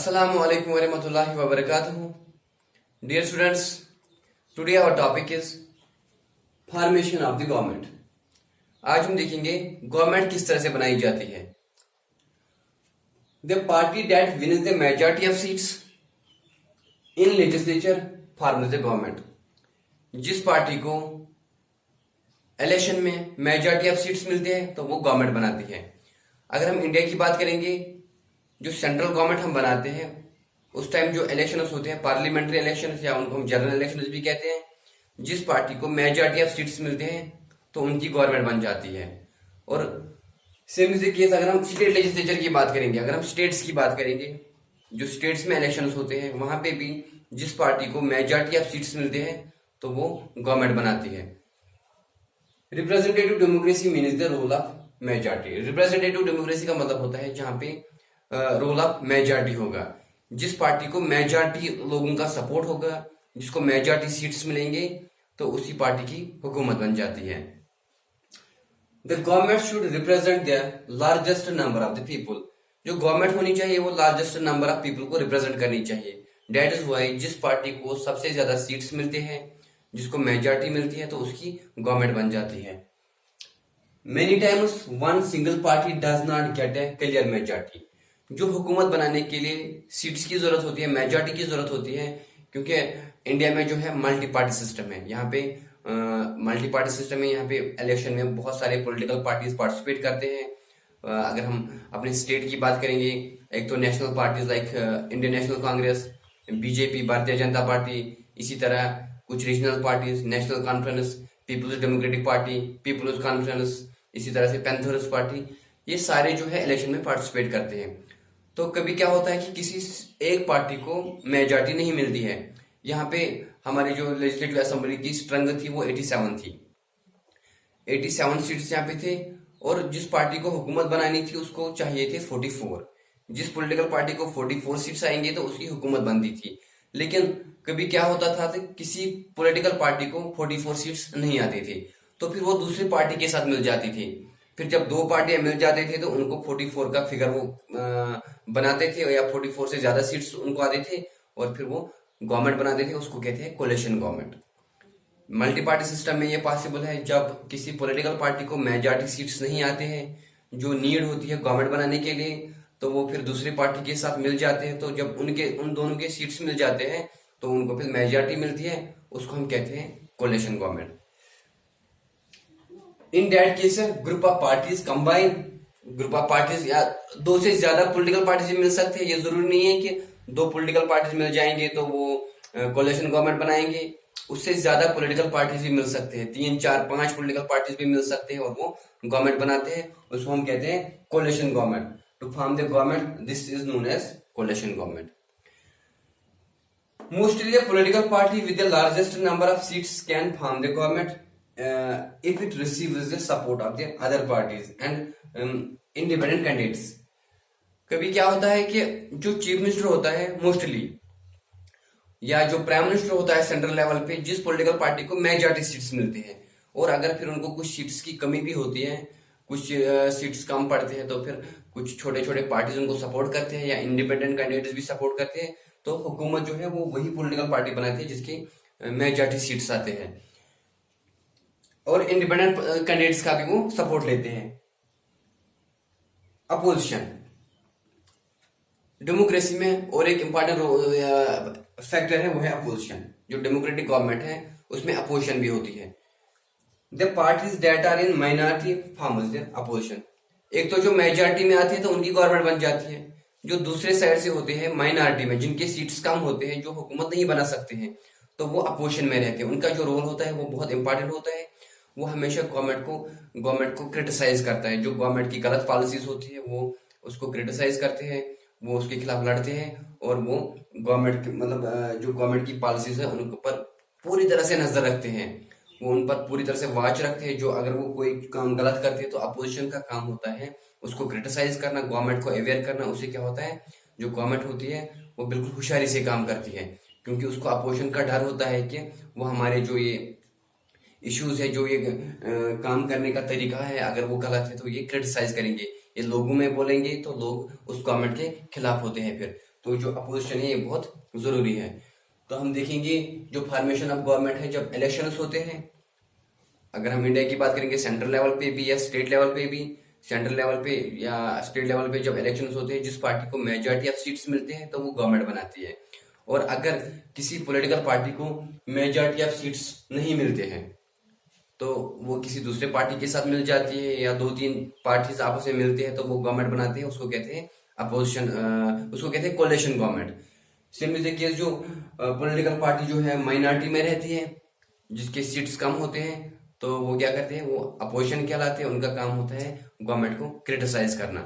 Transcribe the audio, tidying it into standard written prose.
Assalamu alaikum warahmatullahi wabarakatuh. Dear students, today our topic is formation of the government. आज हम देखेंगे government किस तरह से बनाई जाती है. The party that wins the majority of seats in legislature forms the government. जिस पार्टी को इलेक्शन में मेजॉरिटी ऑफ सीट्स मिलते हैं तो वो गवर्नमेंट बनाती है. अगर हम इंडिया की बात करेंगे, जो सेंट्रल गवर्नमेंट हम बनाते हैं उस टाइम जो इलेक्शंस होते हैं, पार्लियामेंट्री इलेक्शंस या उनको हम जनरल इलेक्शंस भी कहते हैं, जिस पार्टी को मेजॉरिटी ऑफ सीट्स मिलते हैं तो उनकी गवर्नमेंट बन जाती है. और सेम इज द केस अगर हम स्टेट लेजिस्लेचर की बात करेंगे, अगर हम स्टेट्स की बात करेंगे, जो स्टेट्स में इलेक्शंस होते हैं वहां पे भी जिस पार्टी को मेजॉरिटी ऑफ सीट्स मिलते हैं तो वो गवर्नमेंट बनाती है. Representative democracy means the role of majority. Representative democracy का मतलब होता है जहां पे रोल ऑफ मेजॉरिटी होगा. जिस पार्टी को मेजॉरिटी लोगों का सपोर्ट होगा, जिसको मेजॉरिटी सीट्स मिलेंगे तो उसी पार्टी की हुकूमत बन जाती है. The government should represent the largest number of the people. जो गवर्नमेंट होनी चाहिए वो लार्जेस्ट नंबर ऑफ पीपल को रिप्रेजेंट करनी चाहिए. दैट इज वाई जिस पार्टी को सबसे ज्यादा सीट्स मिलते हैं, जिसको मेजॉरिटी मिलती है तो उसकी गवर्नमेंट बन जाती है. Many times one single party does not gate A clear majority. जो हुकूमत बनाने के लिए सीट्स की जरूरत होती है, मेजॉरिटी की जरूरत होती है, क्योंकि इंडिया में जो है मल्टी पार्टी सिस्टम है. यहाँ पे मल्टी पार्टी सिस्टम है. यहाँ पे इलेक्शन में बहुत सारे पॉलिटिकल पार्टीज पार्टिसिपेट करते हैं. अगर हम अपने स्टेट की बात करेंगे, एक तो national parties like Indian National Congress, BJP, Bharatiya Janata Party, इसी तरह कुछ regional parties, National Conference, People's Democratic Party, People's Conference, इसी तरह से पैंथर्स पार्टी, ये सारे जो है इलेक्शन में पार्टिसिपेट करते हैं. तो कभी क्या होता है कि किसी एक पार्टी को मेजॉरिटी नहीं मिलती है. यहाँ पे हमारी जो लेजिस्लेटिव असेंबली की स्ट्रेंथ थी वो 87 थी. 87 सीट्स यहाँ पे थे और जिस पार्टी को हुकूमत बनानी थी उसको चाहिए थे 44. जिस पॉलिटिकल पार्टी को 44 सीट्स आएंगे तो उसकी हुकूमत बनती थी. लेकिन कभी क्या होता था कि किसी पॉलिटिकल पार्टी को 44 सीट्स नहीं आती थी तो फिर वो दूसरी पार्टी के साथ मिल जाती थी. फिर जब दो पार्टियां मिल जाते थे तो उनको 44 का फिगर वो बनाते थे या 44 से ज्यादा सीट्स उनको आते थे और फिर वो गवर्नमेंट बनाते थे. उसको कहते हैं coalition government. Multi party system में ये पॉसिबल है जब किसी पॉलिटिकल पार्टी को मेजॉरिटी सीट्स नहीं आते हैं जो नीड होती है गवर्नमेंट बनाने के लिए, तो वो फिर दूसरी पार्टी के साथ मिल जाते हैं. तो जब उन दोनों के सीट्स मिल जाते हैं तो उनको फिर मेजॉरिटी मिलती है, उसको हम कहते हैं coalition government. In that case group of parties combine. Group of parties या दो से ज्यादा पॉलिटिकल पार्टीज मिल सकते हैं. ये जरूरी नहीं है कि दो पॉलिटिकल पार्टीज मिल जाएंगे तो वो कोलिशन गवर्नमेंट बनाएंगे. उससे ज्यादा पॉलिटिकल पार्टीज भी मिल सकते हैं, 3, 4, 5 पॉलिटिकल पार्टीज भी मिल सकते हैं और वो गवर्नमेंट बनाते हैं. उसको हम कहते हैं coalition government. To form the government this is known as coalition government. Mostly the political party with the largest number of seats can form the government if it receives the support of the other parties and independent candidates. कभी क्या होता है कि जो chief minister होता है mostly या जो प्राइम मिनिस्टर होता है सेंट्रल लेवल पे, जिस पॉलिटिकल पार्टी को मेजॉरिटी सीट्स मिलती है और अगर फिर उनको कुछ सीट्स की कमी भी होती है, कुछ सीट्स कम पड़ते हैं तो फिर कुछ छोटे छोटे पार्टीज उनको सपोर्ट करते हैं या इंडिपेंडेंट कैंडिडेट्स भी सपोर्ट करते हैं, तो हुकूमत जो है वो वही पॉलिटिकल पार्टी बनाती है जिसकी मेजॉरिटी सीट्स आते हैं और इंडिपेंडेंट कैंडिडेट्स का भी वो सपोर्ट लेते हैं. अपोजिशन डेमोक्रेसी में और एक इंपॉर्टेंट फैक्टर है वो है अपोजिशन. जो डेमोक्रेटिक गवर्नमेंट है उसमें अपोजिशन भी होती है. The parties that are in minority forms the opposition. एक तो जो मेजॉरिटी में आती है तो उनकी गवर्नमेंट बन जाती है. जो दूसरे साइड से होते हैं माइनॉरिटी में, जिनके सीट्स कम होते हैं, जो हुकूमत नहीं बना सकते हैं, तो वो अपोजिशन में रहते हैं. उनका जो रोल होता है वो बहुत इंपॉर्टेंट होता है. वो हमेशा गवर्नमेंट को क्रिटिसाइज करता है. जो गवर्नमेंट की गलत पॉलिसीज होती है वो उसको क्रिटिसाइज करते हैं, वो उसके खिलाफ लड़ते हैं और वो गवर्नमेंट मतलब जो गवर्नमेंट की पॉलिसीज है उनके ऊपर पूरी तरह से नजर रखते हैं. वो उन पर पूरी तरह से वॉच रखते हैं. जो अगर वो कोई काम गलत करते हैं तो अपोजिशन का काम होता है उसको क्रिटिसाइज करना, गवर्नमेंट को अवेयर करना. उससे क्या होता है, जो गवर्नमेंट होती है वो बिल्कुल होशियारी से काम करती है, क्योंकि उसको अपोजिशन का डर होता है कि वो हमारे जो ये इश्यूज है, जो ये काम करने का तरीका है, अगर वो गलत है तो ये क्रिटिसाइज करेंगे, ये लोगों में बोलेंगे तो लोग उस गवर्नमेंट के खिलाफ होते हैं फिर. तो जो अपोजिशन है ये बहुत जरूरी है। तो हम देखेंगे जो फॉर्मेशन ऑफ गवर्नमेंट है, जब इलेक्शंस होते हैं, अगर हम इंडिया की बात करेंगे सेंट्रल लेवल पे भी या स्टेट लेवल पे भी, सेंट्रल लेवल पे या स्टेट लेवल पे जब इलेक्शंस होते हैं, जिस पार्टी को मेजॉरिटी ऑफ सीट्स मिलते हैं तो वो गवर्नमेंट बनाती है। और अगर किसी पॉलिटिकल पार्टी को मेजॉरिटी ऑफ सीट्स नहीं मिलते हैं तो वो किसी दूसरे पार्टी के साथ मिल जाती है, या दो तीन पार्टीज आपस में मिलते हैं तो वो गवर्नमेंट बनाते हैं, उसको कहते हैं अपोजिशन, उसको कहते हैं coalition government. Same is the case जो पॉलिटिकल पार्टी जो है माइनॉरिटी में रहती है, जिसके सीट्स कम होते हैं, तो वो क्या करते हैं, वो अपोजिशन कहलाते हैं, उनका काम होता है गवर्नमेंट को क्रिटिसाइज करना।